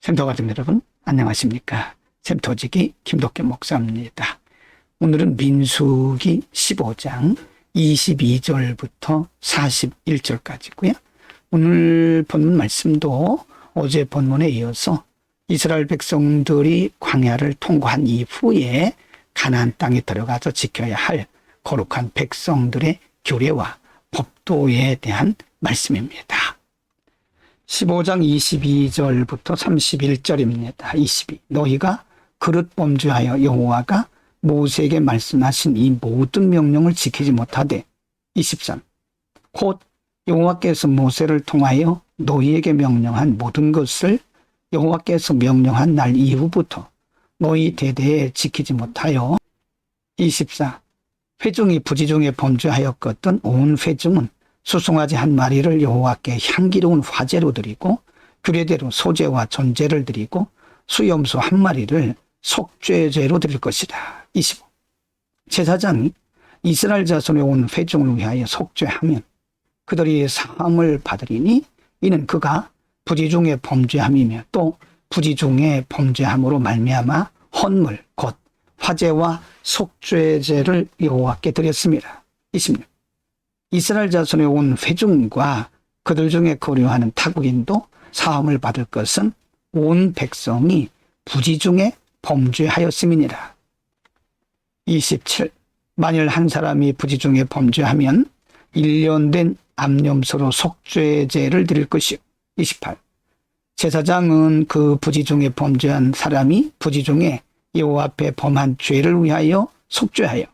샘터 가족 여러분, 안녕하십니까? 샘터지기 김덕겸 목사입니다. 오늘은 민수기 15장 22절부터 41절까지고요. 오늘 본문 말씀도 어제 본문에 이어서 이스라엘 백성들이 광야를 통과한 이후에 가나안 땅에 들어가서 지켜야 할 거룩한 백성들의 규례와 법도에 대한 말씀입니다. 15장 22절부터 31절입니다. 22. 너희가 그릇 범죄하여 여호와가 모세에게 말씀하신 이 모든 명령을 지키지 못하되 23. 곧 여호와께서 모세를 통하여 너희에게 명령한 모든 것을 여호와께서 명령한 날 이후부터 너희 대대에 지키지 못하여 24. 회중이 부지중에 범죄하였거든 온 회중은 수송아지 한 마리를 여호와께 향기로운 화제로 드리고 규례대로 소제와 전제를 드리고 수염소 한 마리를 속죄제로 드릴 것이다. 25. 제사장이 이스라엘 자손의 온 회중을 위하여 속죄하면 그들이 사함을 받으리니 이는 그가 부지중에 범죄함이며 또 부지중에 범죄함으로 말미암아 헌물 곧 화제와 속죄제를 여호와께 드렸습니다. 26. 이스라엘 자손의 온 회중과 그들 중에 거류하는 타국인도 사함을 받을 것은 온 백성이 부지중에 범죄하였음이니라. 27. 만일 한 사람이 부지중에 범죄하면 1년 된 암염소로 속죄제를 드릴 것이요. 28. 제사장은 그 부지중에 범죄한 사람이 부지중에 여호와 앞에 범한 죄를 위하여 속죄하여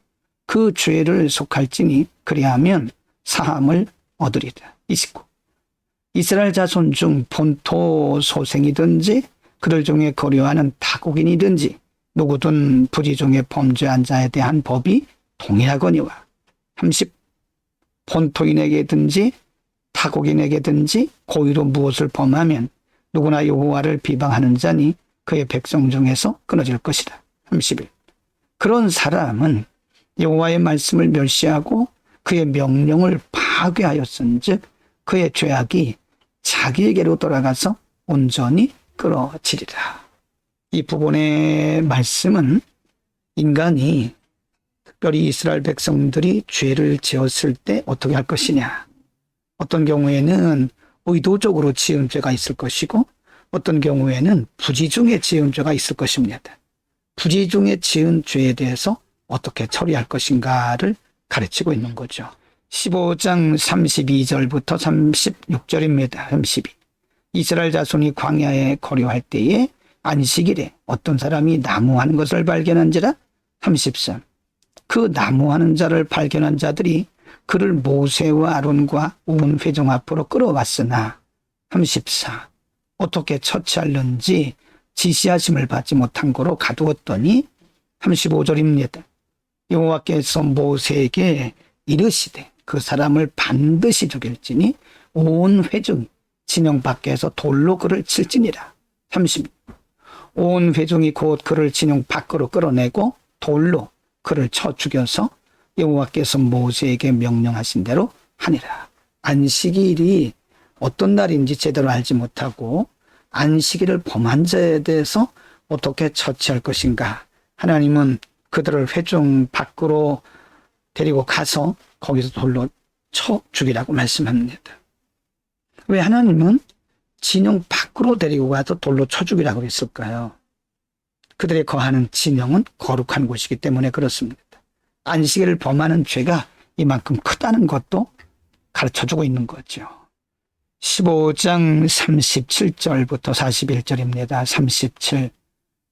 그 죄를 속할지니 그리하면 사함을 얻으리라. 29. 이스라엘 자손 중 본토 소생이든지 그들 중에 거류하는 타국인이든지 누구든 부지중에 범죄한 자에 대한 법이 동일하거니와. 30. 본토인에게든지 타국인에게든지 고의로 무엇을 범하면 누구나 여호와를 비방하는 자니 그의 백성 중에서 끊어질 것이다. 31. 그런 사람은 여호와의 말씀을 멸시하고 그의 명령을 파괴하였은즉 그의 죄악이 자기에게로 돌아가서 온전히 끌어지리라. 이 부분의 말씀은 인간이 특별히 이스라엘 백성들이 죄를 지었을 때 어떻게 할 것이냐. 어떤 경우에는 의도적으로 지은 죄가 있을 것이고 어떤 경우에는 부지중에 지은 죄가 있을 것입니다. 부지중에 지은 죄에 대해서 어떻게 처리할 것인가를 가르치고 있는 거죠. 15장 32절부터 36절입니다. 32. 이스라엘 자손이 광야에 거류할 때에 안식일에 어떤 사람이 나무하는 것을 발견한지라. 33. 그 나무하는 자를 발견한 자들이 그를 모세와 아론과 온 회중 앞으로 끌어왔으나 34. 어떻게 처치하는지 지시하심을 받지 못한 거로 가두었더니 35절입니다. 여호와께서 모세에게 이르시되 그 사람을 반드시 죽일지니 온 회중이 진영 밖에서 돌로 그를 칠지니라. 30. 온 회중이 곧 그를 진영 밖으로 끌어내고 돌로 그를 쳐 죽여서 여호와께서 모세에게 명령하신 대로 하니라. 안식일이 어떤 날인지 제대로 알지 못하고 안식일을 범한 자에 대해서 어떻게 처치할 것인가. 하나님은 그들을 회중 밖으로 데리고 가서 거기서 돌로 쳐 죽이라고 말씀합니다. 왜 하나님은 진영 밖으로 데리고 가서 돌로 쳐 죽이라고 했을까요? 그들의 거하는 진영은 거룩한 곳이기 때문에 그렇습니다. 안식일을 범하는 죄가 이만큼 크다는 것도 가르쳐주고 있는 거죠. 15장 37절부터 41절입니다. 37.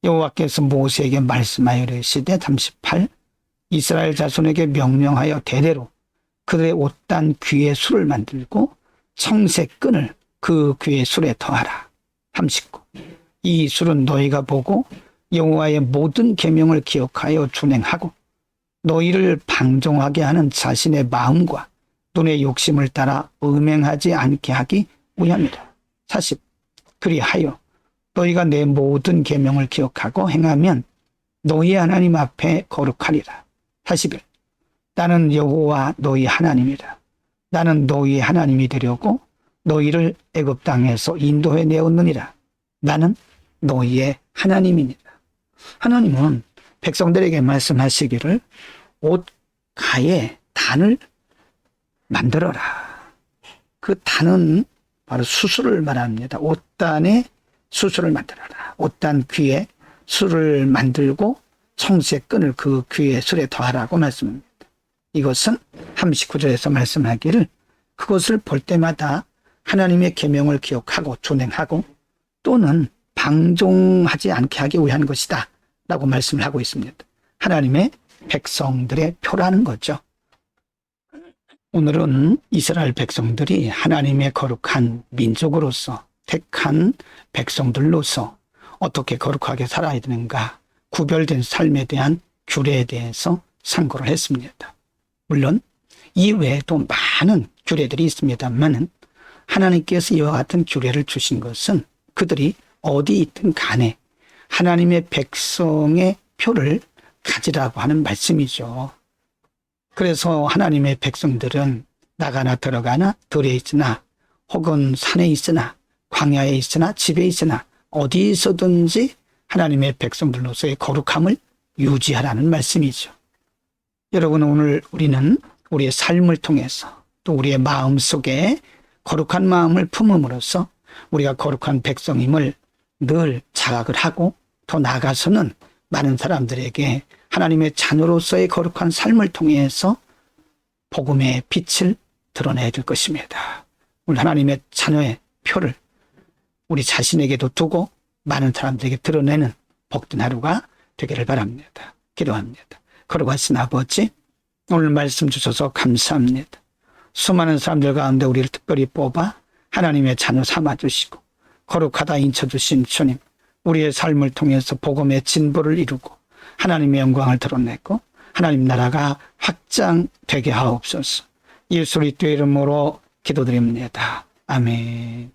여호와께서 모세에게 말씀하여 이르시되 38. 이스라엘 자손에게 명령하여 대대로 그들의 옷단 귀의 술을 만들고 청색 끈을 그 귀의 술에 더하라. 39. 이 술은 너희가 보고 여호와의 모든 계명을 기억하여 준행하고 너희를 방종하게 하는 자신의 마음과 눈의 욕심을 따라 음행하지 않게 하기 위함이라. 40. 그리하여 너희가 내 모든 계명을 기억하고 행하면 너희 하나님 앞에 거룩하리라. 41. 나는 여호와 너희 하나님이라. 나는 너희의 하나님이 되려고 너희를 애굽 땅에서 인도해 내었느니라. 나는 너희의 하나님이니라. 하나님은 백성들에게 말씀하시기를 옷 가에 단을 만들어라. 그 단은 바로 수술을 말합니다. 옷단에 수술을 만들어라. 옷단 귀에 술을 만들고 청수의 끈을 그 귀에 술에 더하라고 말씀합니다. 이것은 39절에서 말씀하기를 그것을 볼 때마다 하나님의 계명을 기억하고 준행하고 또는 방종하지 않게 하기 위한 것이다 라고 말씀을 하고 있습니다. 하나님의 백성들의 표라는 거죠. 오늘은 이스라엘 백성들이 하나님의 거룩한 민족으로서 택한 백성들로서 어떻게 거룩하게 살아야 되는가, 구별된 삶에 대한 규례에 대해서 상고를 했습니다. 물론 이 외에도 많은 규례들이 있습니다만 하나님께서 이와 같은 규례를 주신 것은 그들이 어디 있든 간에 하나님의 백성의 표를 가지라고 하는 말씀이죠. 그래서 하나님의 백성들은 나가나 들어가나 들에 있으나 혹은 산에 있으나 광야에 있으나 집에 있으나 어디 있어든지 하나님의 백성들로서의 거룩함을 유지하라는 말씀이죠. 여러분, 오늘 우리는 우리의 삶을 통해서 또 우리의 마음 속에 거룩한 마음을 품음으로써 우리가 거룩한 백성임을 늘 자각을 하고 더 나아가서는 많은 사람들에게 하나님의 자녀로서의 거룩한 삶을 통해서 복음의 빛을 드러내야 될 것입니다. 우리 하나님의 자녀의 표를 우리 자신에게도 두고 많은 사람들에게 드러내는 복된 하루가 되기를 바랍니다. 기도합니다. 거룩하신 아버지, 오늘 말씀 주셔서 감사합니다. 수많은 사람들 가운데 우리를 특별히 뽑아 하나님의 자녀 삼아주시고 거룩하다 인쳐주신 주님, 우리의 삶을 통해서 복음의 진보를 이루고 하나님의 영광을 드러내고 하나님 나라가 확장되게 하옵소서. 예수 그리스도의 이름으로 기도드립니다. 아멘.